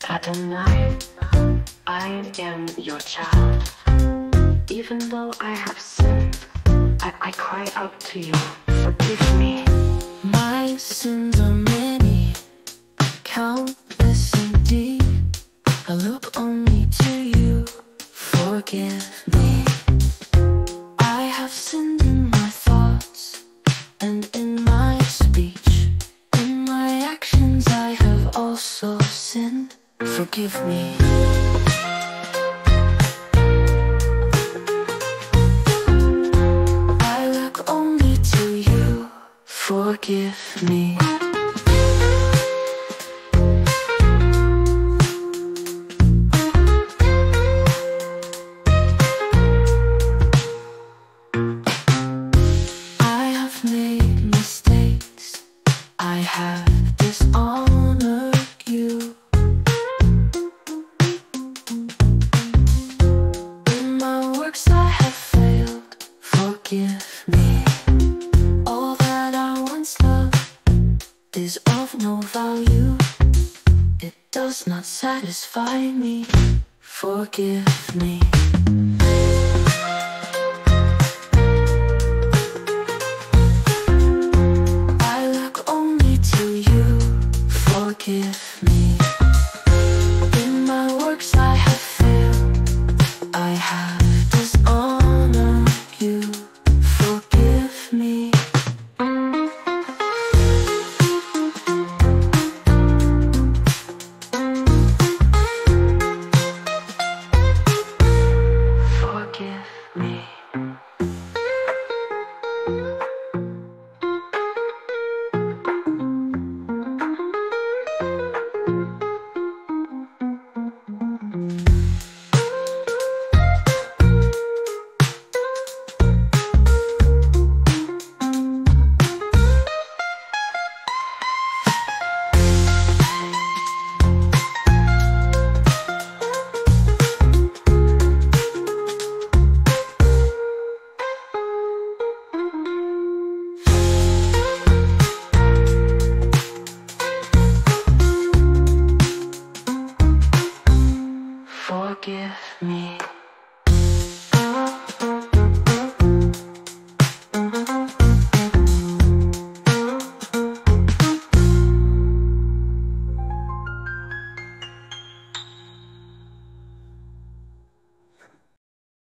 At night, I am your child. Even though I have sinned, I cry out to you, forgive me. My sins are many, countless indeed. I look only to you, forgive me. I have sinned in my thoughts and in my speech. In my actions I have also sinned, forgive me. I look only to you, forgive me. I have made mistakes, I have dishonored you. In my works I have failed, forgive me. All that I once loved is of no value. It does not satisfy me, forgive me.